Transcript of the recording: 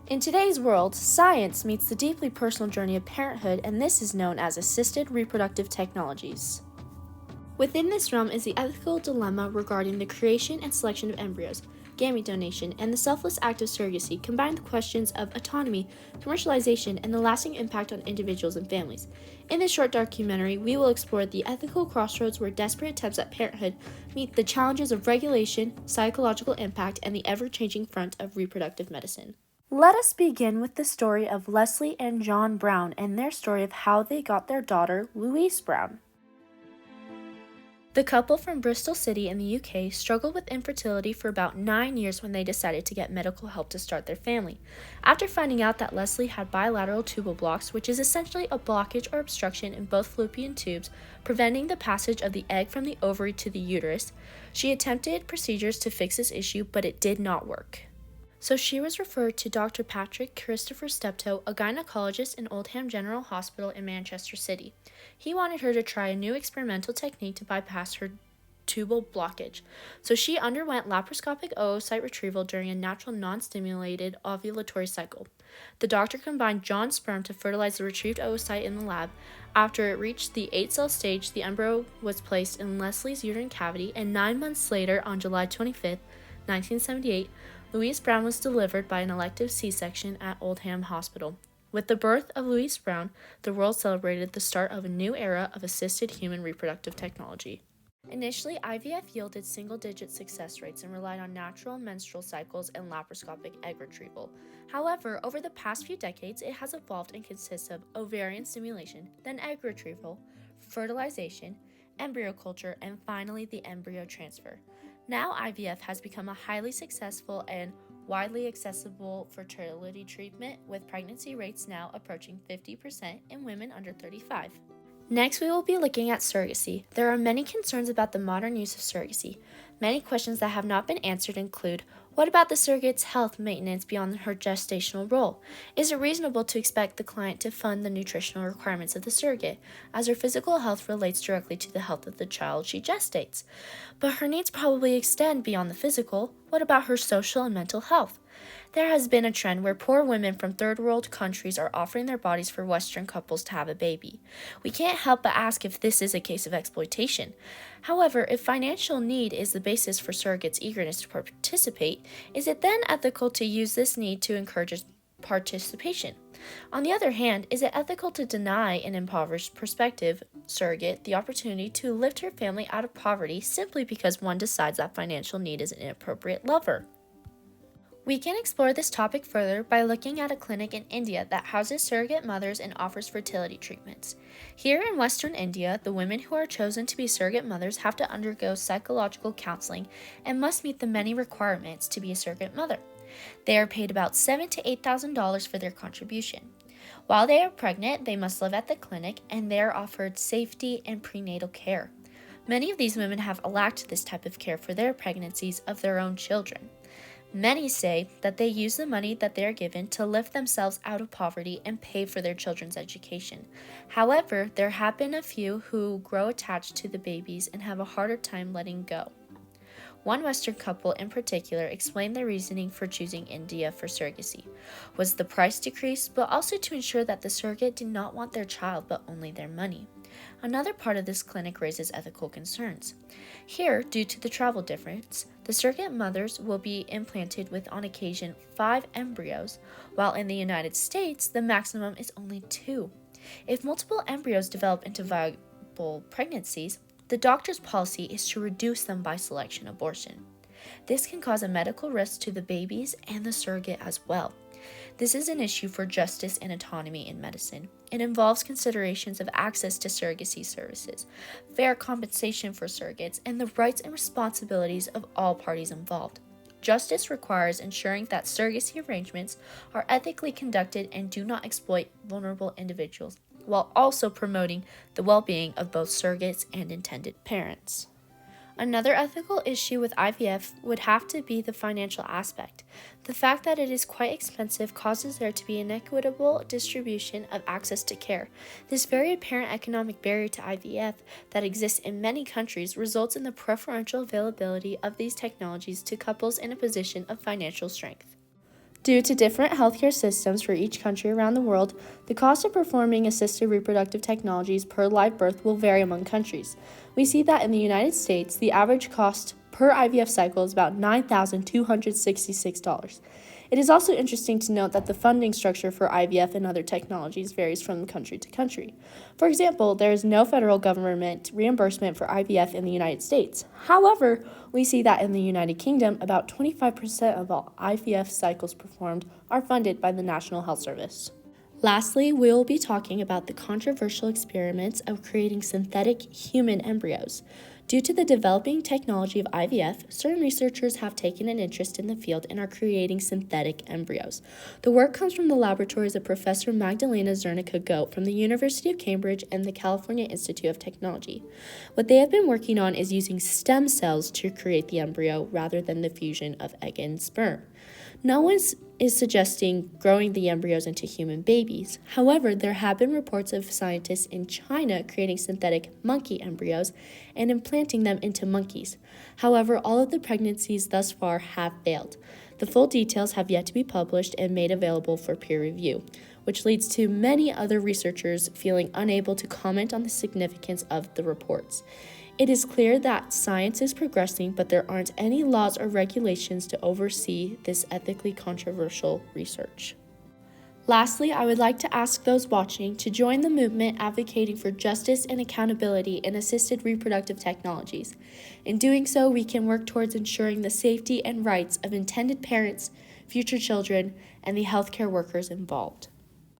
In today's world, science meets the deeply personal journey of parenthood, and this is known as assisted reproductive technologies. Within this realm is the ethical dilemma regarding the creation and selection of embryos, gamete donation, and the selfless act of surrogacy combine the questions of autonomy, commercialization, and the lasting impact on individuals and families. In this short documentary, we will explore the ethical crossroads where desperate attempts at parenthood meet the challenges of regulation, psychological impact, and the ever-changing front of reproductive medicine. Let us begin with the story of Leslie and John Brown and their story of how they got their daughter, Louise Brown. The couple from Bristol City in the UK struggled with infertility for about 9 years when they decided to get medical help to start their family. After finding out that Leslie had bilateral tubal blocks, which is essentially a blockage or obstruction in both fallopian tubes, preventing the passage of the egg from the ovary to the uterus, she attempted procedures to fix this issue, but it did not work. So she was referred to Dr. Patrick Christopher Steptoe, a gynecologist in Oldham General Hospital in Manchester City. He wanted her to try a new experimental technique to bypass her tubal blockage. So she underwent laparoscopic oocyte retrieval during a natural non-stimulated ovulatory cycle. The doctor combined John's sperm to fertilize the retrieved oocyte in the lab. After it reached the 8-cell stage, the embryo was placed in Leslie's uterine cavity, and 9 months later, on July 25, 1978, Louise Brown was delivered by an elective C-section at Oldham Hospital. With the birth of Louise Brown, the world celebrated the start of a new era of assisted human reproductive technology. Initially, IVF yielded single-digit success rates and relied on natural menstrual cycles and laparoscopic egg retrieval. However, over the past few decades, it has evolved and consists of ovarian stimulation, then egg retrieval, fertilization, embryo culture, and finally the embryo transfer. Now IVF has become a highly successful and widely accessible fertility treatment, with pregnancy rates now approaching 50% in women under 35. Next, we will be looking at surrogacy. There are many concerns about the modern use of surrogacy. Many questions that have not been answered include: what about the surrogate's health maintenance beyond her gestational role? Is it reasonable to expect the client to fund the nutritional requirements of the surrogate, as her physical health relates directly to the health of the child she gestates? But her needs probably extend beyond the physical. What about her social and mental health? There has been a trend where poor women from third world countries are offering their bodies for Western couples to have a baby. We can't help but ask if this is a case of exploitation. However, if financial need is the basis for surrogates' eagerness to participate, is it then ethical to use this need to encourage participation? On the other hand, is it ethical to deny an impoverished prospective surrogate the opportunity to lift her family out of poverty simply because one decides that financial need is an inappropriate lever? We can explore this topic further by looking at a clinic in India that houses surrogate mothers and offers fertility treatments. Here in Western India, the women who are chosen to be surrogate mothers have to undergo psychological counseling and must meet the many requirements to be a surrogate mother. They are paid about $7,000 to $8,000 for their contribution. While they are pregnant, they must live at the clinic, and they are offered safety and prenatal care. Many of these women have lacked this type of care for their pregnancies of their own children. Many say that they use the money that they are given to lift themselves out of poverty and pay for their children's education. However, there have been a few who grow attached to the babies and have a harder time letting go. One Western couple in particular explained their reasoning for choosing India for surrogacy was the price decrease, but also to ensure that the surrogate did not want their child but only their money. Another part of this clinic raises ethical concerns. Here, due to the travel difference, the surrogate mothers will be implanted with, on occasion, 5 embryos, while in the United States, the maximum is only 2. If multiple embryos develop into viable pregnancies, the doctor's policy is to reduce them by selection abortion. This can cause a medical risk to the babies and the surrogate as well. This is an issue for justice and autonomy in medicine. It involves considerations of access to surrogacy services, fair compensation for surrogates, and the rights and responsibilities of all parties involved. Justice requires ensuring that surrogacy arrangements are ethically conducted and do not exploit vulnerable individuals, while also promoting the well-being of both surrogates and intended parents. Another ethical issue with IVF would have to be the financial aspect. The fact that it is quite expensive causes there to be an equitable distribution of access to care. This very apparent economic barrier to IVF that exists in many countries results in the preferential availability of these technologies to couples in a position of financial strength. Due to different healthcare systems for each country around the world, the cost of performing assisted reproductive technologies per live birth will vary among countries. We see that in the United States, the average cost per IVF cycle is about $9,266. It is also interesting to note that the funding structure for IVF and other technologies varies from country to country. For example, there is no federal government reimbursement for IVF in the United States. However, we see that in the United Kingdom, about 25% of all IVF cycles performed are funded by the National Health Service. Lastly, we will be talking about the controversial experiments of creating synthetic human embryos. Due to the developing technology of IVF, certain researchers have taken an interest in the field and are creating synthetic embryos. The work comes from the laboratories of Professor Magdalena Zernicka-Goat from the University of Cambridge and the California Institute of Technology. What they have been working on is using stem cells to create the embryo rather than the fusion of egg and sperm. No one is suggesting growing the embryos into human babies. However, there have been reports of scientists in China creating synthetic monkey embryos and implanting them into monkeys. However, all of the pregnancies thus far have failed. The full details have yet to be published and made available for peer review, which leads to many other researchers feeling unable to comment on the significance of the reports. It is clear that science is progressing, but there aren't any laws or regulations to oversee this ethically controversial research. Lastly, I would like to ask those watching to join the movement advocating for justice and accountability in assisted reproductive technologies. In doing so, we can work towards ensuring the safety and rights of intended parents, future children, and the healthcare workers involved.